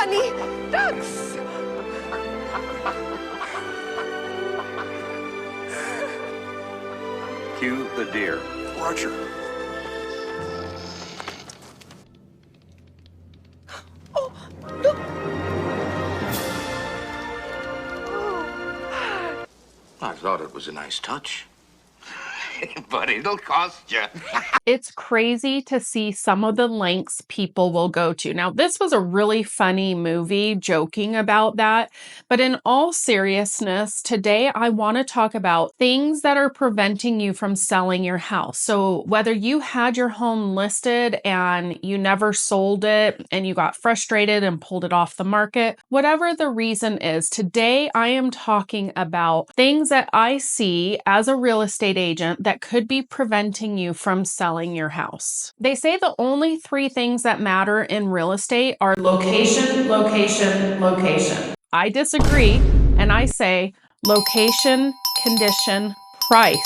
bunny, ducks. Cue the deer. Roger. Oh, look. I thought it was a nice touch. But it'll cost you. It's crazy to see some of the lengths people will go to. Now, this was a really funny movie joking about that, but in all seriousness, today I want to talk about things that are preventing you from selling your house. So whether you had your home listed and you never sold it and you got frustrated and pulled it off the market, whatever the reason is, today I am talking about things that I see as a real estate agent that could be preventing you from selling your house. They say the only three things that matter in real estate are location, location, location. I disagree, and I say location, condition, price.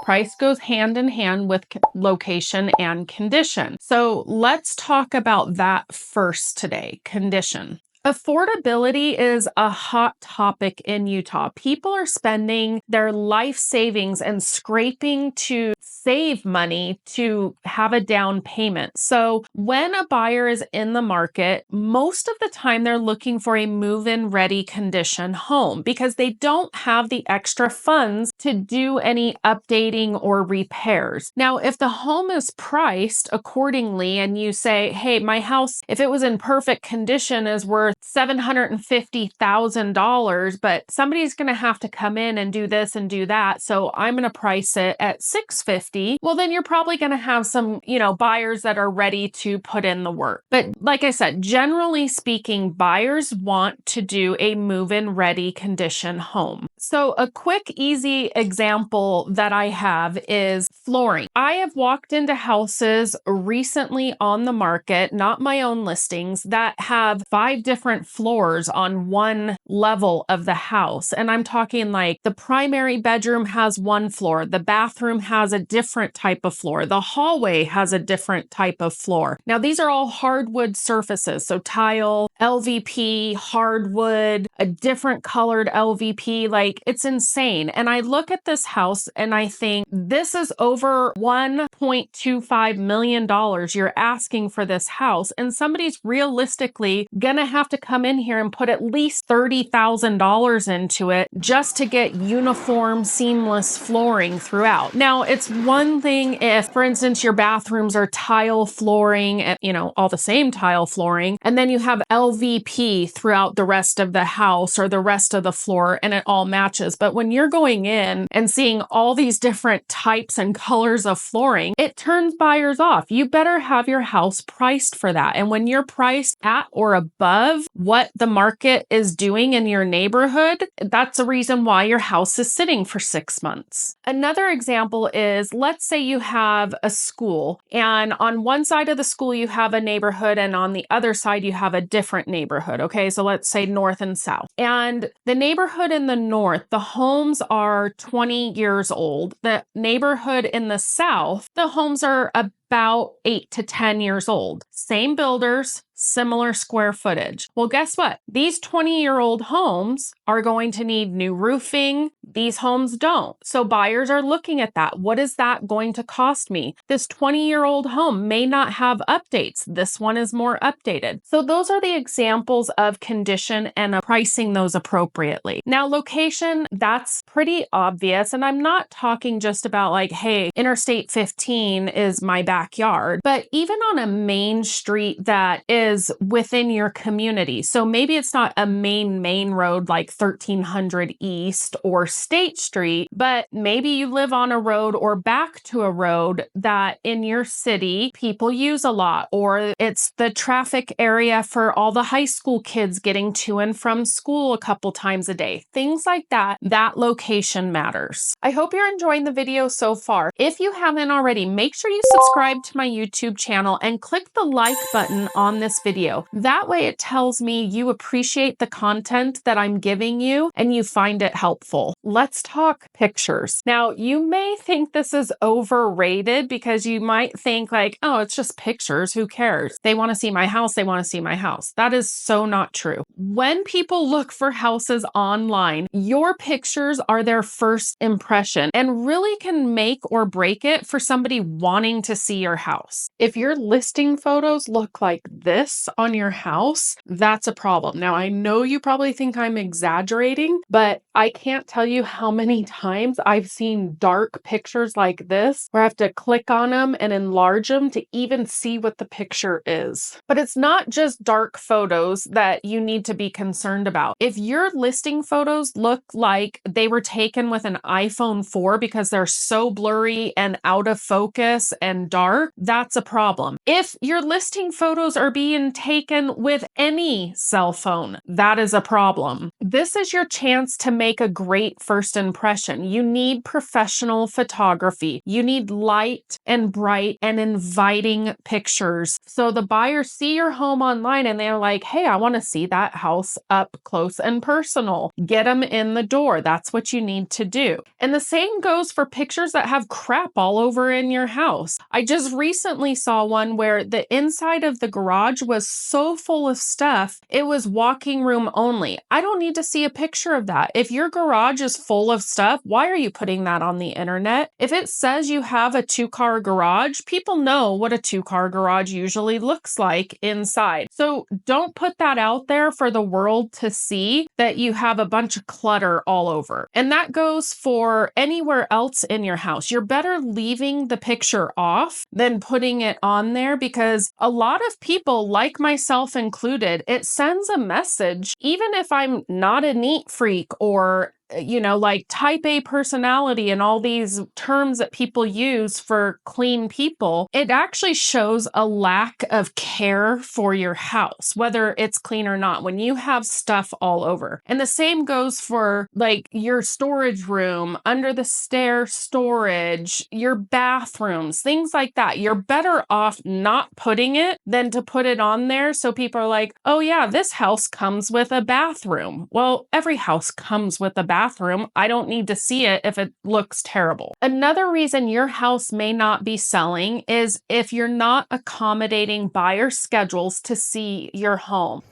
Price goes hand in hand with location and condition. So let's talk about that first today, condition. Affordability is a hot topic in Utah. People are spending their life savings and scraping to save money to have a down payment. So when a buyer is in the market, most of the time they're looking for a move-in ready condition home because they don't have the extra funds to do any updating or repairs. Now, if the home is priced accordingly and you say, hey, my house, if it was in perfect condition, is worth $750,000, but somebody's going to have to come in and do this and do that, so I'm going to price it at $650. Well, then you're probably going to have some, buyers that are ready to put in the work. But like I said, generally speaking, buyers want to do a move-in ready condition home. So a quick, easy example that I have is flooring. I have walked into houses recently on the market, not my own listings, that have 5 different floors on one level of the house. And I'm talking like the primary bedroom has one floor, the bathroom has a different type of floor, the hallway has a different type of floor. Now, these are all hardwood surfaces, so tile, LVP, hardwood, a different colored LVP, like it's insane. And I look at this house and I think this is over $1.25 million you're asking for this house. And somebody's realistically gonna have to come in here and put at least $30,000 into it just to get uniform, seamless flooring throughout. Now, it's one thing if, for instance, your bathrooms are tile flooring, all the same tile flooring, and then you have LVP throughout the rest of the house or the rest of the floor and it all matches. But when you're going in and seeing all these different types and colors of flooring, it turns buyers off. You better have your house priced for that. And when you're priced at or above what the market is doing in your neighborhood, that's a reason why your house is sitting for 6 months. Another example is, let's say you have a school and on one side of the school you have a neighborhood and on the other side you have a different neighborhood. Okay, so let's say north and south. And the neighborhood in the north, the homes are 20 years old. The neighborhood in the south, the homes are about 8 to 10 years old. Same builders, similar square footage. Well, guess what? These 20-year-old homes are going to need new roofing. These homes don't. So buyers are looking at that. What is that going to cost me? This 20-year-old home may not have updates. This one is more updated. So those are the examples of condition and pricing those appropriately. Now, location, that's pretty obvious. And I'm not talking just about like, hey, Interstate 15 is my backyard, but even on a main street that is within your community. So maybe it's not a main road like 1300 East or State Street, but maybe you live on a road or back to a road that in your city people use a lot, or it's the traffic area for all the high school kids getting to and from school a couple times a day. Things like that, that location matters. I hope you're enjoying the video so far. If you haven't already, make sure you subscribe subscribe to my YouTube channel and click the like button on this video. That way it tells me you appreciate the content that I'm giving you and you find it helpful. Let's talk pictures. Now, you may think this is overrated because you might think like, oh, it's just pictures. Who cares? They want to see my house. They want to see my house. That is so not true. When people look for houses online, your pictures are their first impression and really can make or break it for somebody wanting to see your house. If your listing photos look like this on your house, that's a problem. Now, I know you probably think I'm exaggerating, but I can't tell you how many times I've seen dark pictures like this where I have to click on them and enlarge them to even see what the picture is. But it's not just dark photos that you need to be concerned about. If your listing photos look like they were taken with an iPhone 4 because they're so blurry and out of focus and dark, that's a problem. If your listing photos are being taken with any cell phone, that is a problem. This is your chance to make a great first impression. You need professional photography. You need light and bright and inviting pictures. So the buyers see your home online and they're like, hey, I want to see that house up close and personal. Get them in the door. That's what you need to do. And the same goes for pictures that have crap all over in your house. I just recently saw one where the inside of the garage was so full of stuff, it was walking room only. I don't need to see a picture of that. If your garage is full of stuff, why are you putting that on the internet? If it says you have a 2-car garage, people know what a 2-car garage usually looks like inside. So don't put that out there for the world to see that you have a bunch of clutter all over. And that goes for anywhere else in your house. You're better leaving the picture off than putting it on there because a lot of people, like myself included, it sends a message, even if I'm not a neat freak or like type A personality and all these terms that people use for clean people, it actually shows a lack of care for your house, whether it's clean or not, when you have stuff all over. And the same goes for like your storage room, under the stair storage, your bathrooms, things like that. You're better off not putting it than to put it on there so people are like, oh yeah, this house comes with a bathroom. Well, every house comes with a bathroom. I don't need to see it if it looks terrible. Another reason your house may not be selling is if you're not accommodating buyer schedules to see your home.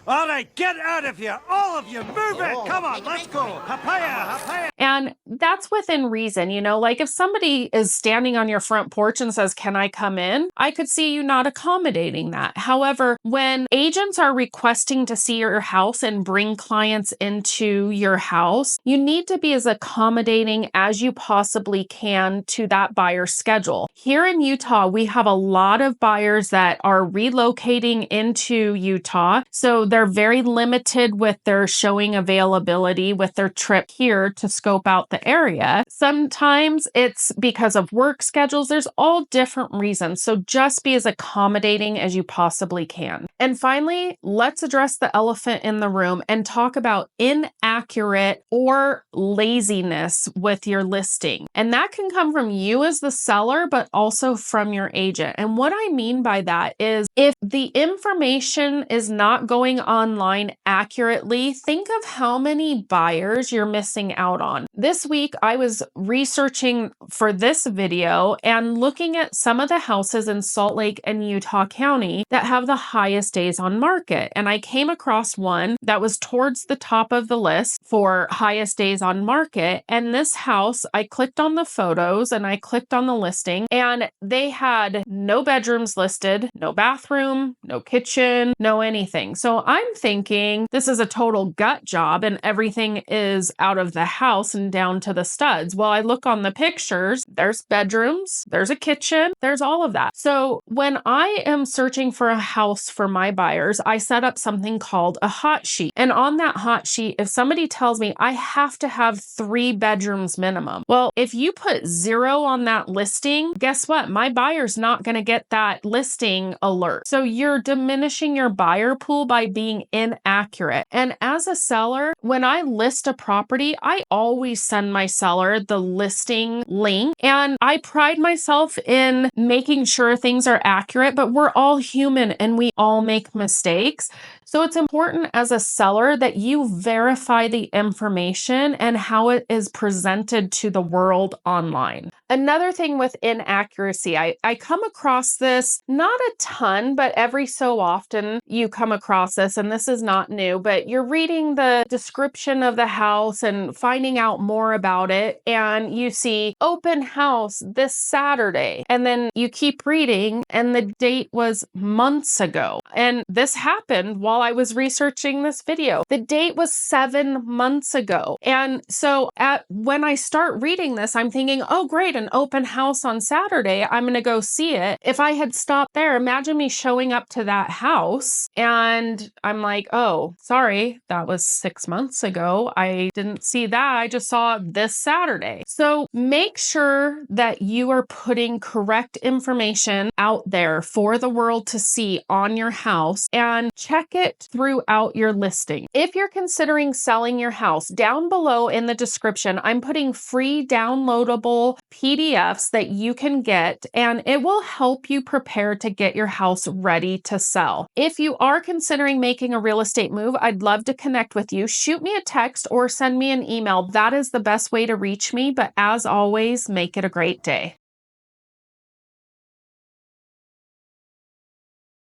All right, get out of here. All of you, move it. Come on, let's go. Hapaya, hapaya. And that's within reason, like if somebody is standing on your front porch and says, can I come in? I could see you not accommodating that. However, when agents are requesting to see your house and bring clients into your house, you need to be as accommodating as you possibly can to that buyer's schedule. Here in Utah, we have a lot of buyers that are relocating into Utah. So they're very limited with their showing availability with their trip here to scope out the area. Sometimes it's because of work schedules. There's all different reasons. So just be as accommodating as you possibly can. And finally, let's address the elephant in the room and talk about inaccurate or laziness with your listing. And that can come from you as the seller, but also from your agent. And what I mean by that is if the information is not going online accurately, think of how many buyers you're missing out on. This week, I was researching for this video and looking at some of the houses in Salt Lake and Utah County that have the highest days on market. And I came across one that was towards the top of the list for highest days on market. And this house, I clicked on the photos and I clicked on the listing, and they had no bedrooms listed, no bathroom, no kitchen, no anything. So I'm thinking this is a total gut job and everything is out of the house and down to the studs. Well, I look on the pictures, there's bedrooms, there's a kitchen, there's all of that. So when I am searching for a house for my my buyers, I set up something called a hot sheet. And on that hot sheet, if somebody tells me I have to have 3 bedrooms minimum, well, if you put 0 on that listing, guess what? My buyer's not going to get that listing alert. So you're diminishing your buyer pool by being inaccurate. And as a seller, when I list a property, I always send my seller the listing link. And I pride myself in making sure things are accurate, but we're all human and we all make mistakes. So it's important as a seller that you verify the information and how it is presented to the world online. Another thing with inaccuracy, I come across this not a ton, but every so often you come across this, and this is not new, but you're reading the description of the house and finding out more about it, and you see open house this Saturday, and then you keep reading, and the date was months ago. And this happened while I was researching this video. The date was 7 months ago. And so when I start reading this, I'm thinking, oh, great, an open house on Saturday. I'm going to go see it. If I had stopped there, imagine me showing up to that house and I'm like, oh, sorry, that was 6 months ago. I didn't see that. I just saw this Saturday. So make sure that you are putting correct information out there for the world to see on your house and check it throughout your listing. If you're considering selling your house, down below in the description, I'm putting free downloadable PDFs that you can get, and it will help you prepare to get your house ready to sell. If you are considering making a real estate move, I'd love to connect with you. Shoot me a text or send me an email. That is the best way to reach me. But as always, make it a great day.